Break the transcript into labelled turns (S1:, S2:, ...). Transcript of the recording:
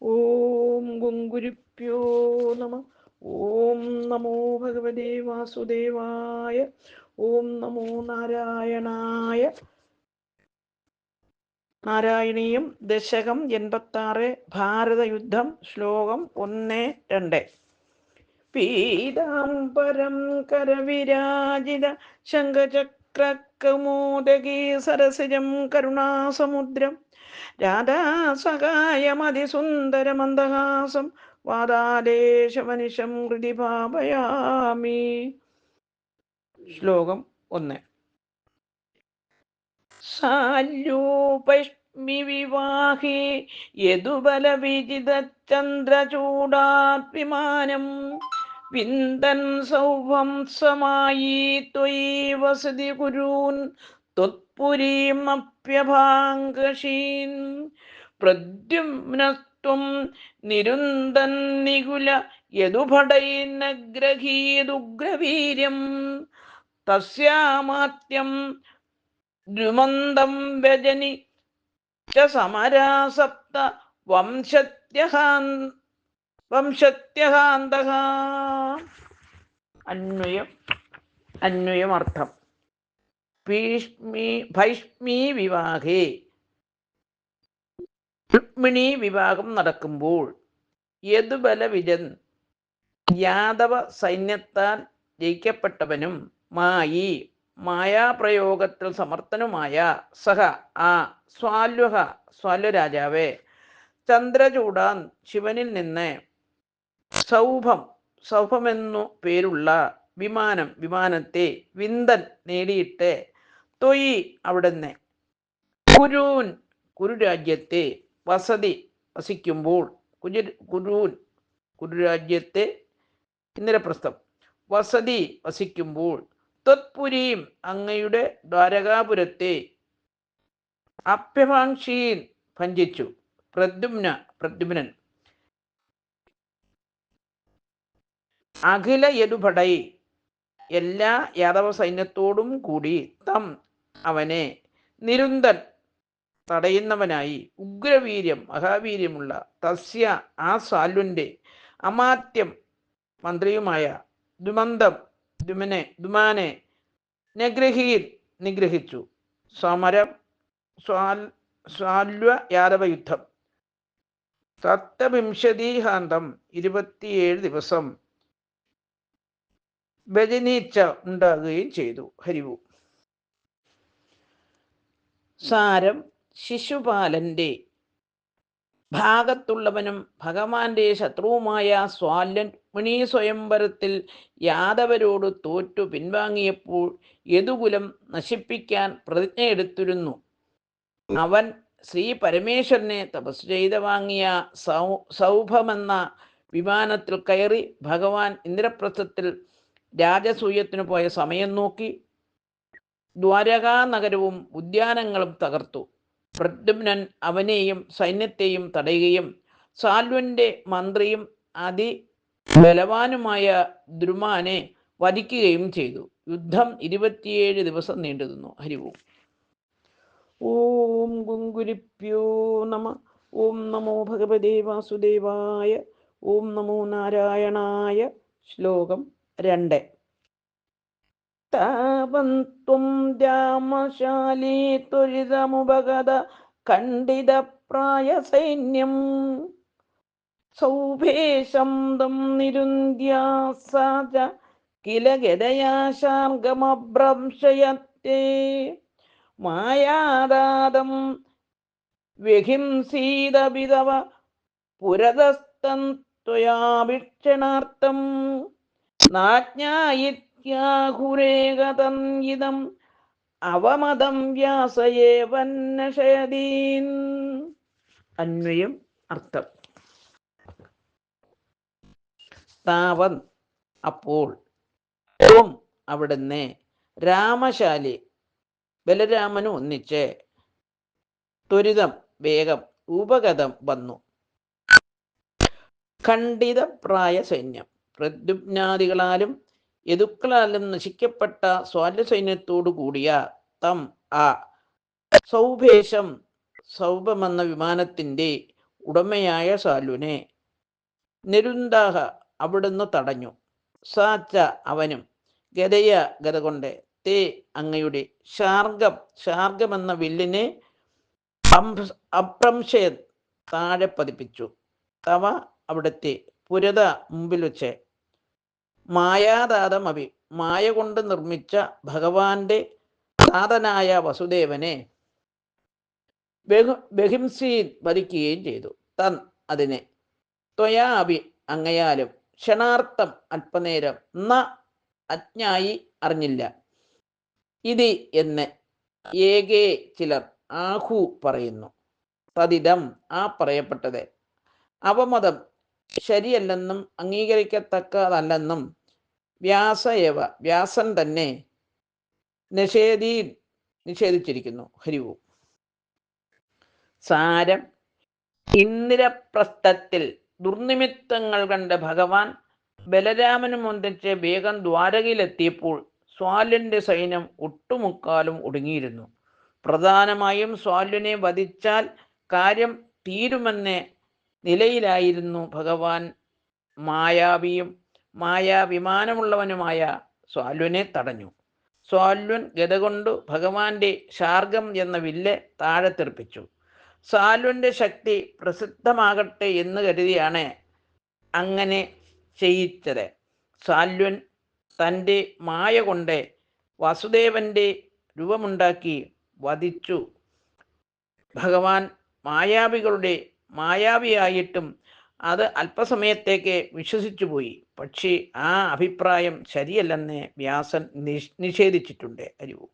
S1: ഓം ഗുങ്കുരുഭ്യോ നമ. ഓം നമോ ഭഗവതേ വാസുദേവായ. ഓം നമോ നാരായണായ. നാരായണീയം ദശകം 86. ഭാരതയുദ്ധം. ശ്ലോകം 1-2. പീതാംബരം കരവിരാജിത ശംഖചക്രകൗമോദഗീ സരസിജം കരുണാസമുദ്രം രാധാസഹായമതിസുന്ദരമന്ദഹാസം വാതാലേശമനിശം ഹൃദി ഭാവയാമി. ശ്ലോകം 1. സാല്യൂപൈഷ്മി വിവാഹേ യദുബലവിജിതചന്ദ്രചൂടാത് വിമാനം വിന്ദൻ സൗവംസമായി ത്വയി വസതി കുരൂൻ ത്വത്പുരീമപ്യഭാംഗശീൻ പ്രദ്യുമ്നസ്ത്വം നിരുന്ദൻ നികുല യദുഭടൈനഗ്രഹീതുഗ്രവീര്യം തസ്യാമാത്യം ദ്രുമന്തം വ്യജനി ച സമരാസപ്ത വംശത്യഹാന്തഃ. അന്വയമർത്ഥം. ഭൈഷ്മീ വിവാഹേ, രുക്മിണി വിവാഹം നടക്കുമ്പോൾ യദുബലവിജൻ യാദവ സൈന്യത്താൽ ജയിക്കപ്പെട്ടവനും മായി മായാപ്രയോഗത്തിൽ സമർത്ഥനുമായ സഹ ആ സ്വാല്വരാജാവേ ചന്ദ്രചൂടാൻ ശിവനിൽ നിന്ന് സൗഭമെന്നു പേരുള്ള വിമാനത്തെ വിന്ദൻ നേടിയിട്ട് തൊയി അവിടുന്ന് കുരുരാജ്യത്തെ വസിക്കുമ്പോൾ കുരുരാജ്യത്തെ ഇന്ദ്രപ്രസ്ഥം വസിക്കുമ്പോൾ ത്വത്പുരീം അങ്ങയുടെ ദ്വാരകാപുരത്തെ അഭ്യഭാംക്ഷീൻ ഭഞ്ജിച്ചു. പ്രദ്യുമ്നൻ അഖില യദുഭടൈ എല്ലാ യാദവ സൈന്യത്തോടും കൂടി തം അവനെ നിരുന്തൻ തടയുന്നവനായി ഉഗ്രവീര്യം മഹാവീര്യമുള്ള തസ്യ ആ സാല്വന്റെ അമാത്യം മന്ത്രിയുമായ ദുമാനെ നിഗ്രഹിച്ചു. സമരം സ്വാല്വ യാദവ യുദ്ധം. സപ്തവിംശതിഹാന്തം 27 ദിവസം ഭജനീച്ച ഉണ്ടാകുകയും ചെയ്തു. ഹരിവു. സാരം: ശിശുപാലന്റെ ഭാഗത്തുള്ളവനും ഭഗവാന്റെ ശത്രുവുമായ സ്വാല്വൻ രുക്മിണീ സ്വയംവരത്തിൽ യാദവരോട് തോറ്റു പിൻവാങ്ങിയപ്പോൾ യദുകുലം നശിപ്പിക്കാൻ പ്രതിജ്ഞയെടുത്തിരുന്നു. അവൻ ശ്രീ പരമേശ്വരനെ തപസ് ചെയ്ത് വാങ്ങിയ സൗഭമെന്ന വിമാനത്തിൽ കയറി ഭഗവാൻ ഇന്ദ്രപ്രസ്ഥത്തിൽ രാജസൂയത്തിനു പോയ സമയം നോക്കി ദ്വാരകാ നഗരവും ഉദ്യാനങ്ങളും തകർത്തു. പ്രദ്യുമ്നൻ അവനെയും സൈന്യത്തെയും തടയുകയും സാല്വന്റെ മന്ത്രിയും അതിബലവാനുമായ ദ്രുമാനെ വധിക്കുകയും ചെയ്തു. യുദ്ധം 27 ദിവസം നീണ്ടുനിന്നു. ഹരിവും. ഓം ഗുങ്കുരുഭ്യോ നമ. ഓം നമോ ഭഗവതേ വാസുദേവായ. ഓം നമോ നാരായണായ. ശ്ലോകം 2. താവന്ത്വം രാമശാലീ ത്വരിതമുപഗത ഖണ്ഡിതപ്രായ സൈന്യം സൗഭേശം തം നിരുന്ധ്യാസാച കില ഗദയാശാർഗമഭ്രംശയത്തെ മായാദാതം വ്യഹിംസീദപിതവ പുരതസ്തം ത്വയാഭിക്ഷണാർത്ഥം നാജ്ഞായിത്യാഹുരേകതം ഇദം അവമതം വ്യാസയേവന്നശയതീൻ. അന്വയം അർത്ഥം. താവൻ അപ്പോൾ, ത്വം അവിടുന്ന്, രാമശാലി ബലരാമനും ഒന്നിച്ച്, ത്വരിതം വേഗം, ഉപഗതം വന്നു, ഖണ്ഡിതപ്രായ സൈന്യം പ്രദ്യുമ്നാദികളാലും യദുക്കളാലും നശിക്കപ്പെട്ട സ്വാല്വസൈന്യത്തോടു കൂടിയ തം ആ സൗഭേശം സൗഭമെന്ന വിമാനത്തിൻ്റെ ഉടമയായ സാലുവിനെ നിരുന്താഹ അവിടുന്ന് തടഞ്ഞു. സാച്ച അവനും ഗതയ ഗത കൊണ്ട് തേ അങ്ങയുടെ ശാർഗമെന്ന വില്ലിനെ അപ്രംശയൻ താഴെ പതിപ്പിച്ചു. തവ അവിടുത്തെ പുരത മുമ്പിൽ വെച്ച് മായാദാതമഭി മായ കൊണ്ട് നിർമ്മിച്ച ഭഗവാന്റെ നാഥനായ വസുദേവനെ ബഹിംസീൻ വധിക്കുകയും ചെയ്തു. തൻ അതിനെ ത്വയാ അഭി അങ്ങയാലും ക്ഷണാർത്ഥം അല്പനേരം ന അജ്ഞായി അറിഞ്ഞില്ല. ഇതി എന്ന് ഏകേ ചിലർ ആഹു പറയുന്നു. തതിദം ആ പറയപ്പെട്ടത് അവമതം ശരിയല്ലെന്നും അംഗീകരിക്കത്തക്കതല്ലെന്നും വ്യാസേവ വ്യാസൻ തന്നെ നിഷേധിച്ചിരിക്കുന്നു. ഹരിവും സാരം. ഇന്ദ്രപ്രസ്ഥത്തിൽ ദുർനിമിത്തങ്ങൾ കണ്ട് ഭഗവാൻ ബലരാമനും ഒന്നിച്ച് വേഗം ദ്വാരകയിലെത്തിയപ്പോൾ സ്വാല്യന്റെ സൈന്യം ഒട്ടുമുക്കാലും ഒടുങ്ങിയിരുന്നു. പ്രധാനമായും സ്വാല്യനെ വധിച്ചാൽ കാര്യം തീരുമെന്ന നിലയിലായിരുന്നു ഭഗവാൻ. മായാവിമാനമുള്ളവനുമായ സ്വാല്വനെ തടഞ്ഞു. സ്വാല്വൻ ഗത കൊണ്ടു ഭഗവാന്റെ ശാർഗം എന്ന വില്ല് താഴെ തെറിപ്പിച്ചു. സാൽവന്റെ ശക്തി പ്രസിദ്ധമാകട്ടെ എന്ന് കരുതിയാണ് അങ്ങനെ ചെയ്യിച്ചത്. സാൽവൻ തൻ്റെ മായ കൊണ്ട് വസുദേവന്റെ രൂപമുണ്ടാക്കി വധിച്ചു. ഭഗവാൻ മായാവിയായിട്ടും അത് അല്പസമയത്തേക്ക് വിശ്വസിച്ചുപോയി. പക്ഷേ ആ അഭിപ്രായം ശരിയല്ലെന്ന് വ്യാസൻ നിഷേധിച്ചിട്ടുണ്ട്. അരിവു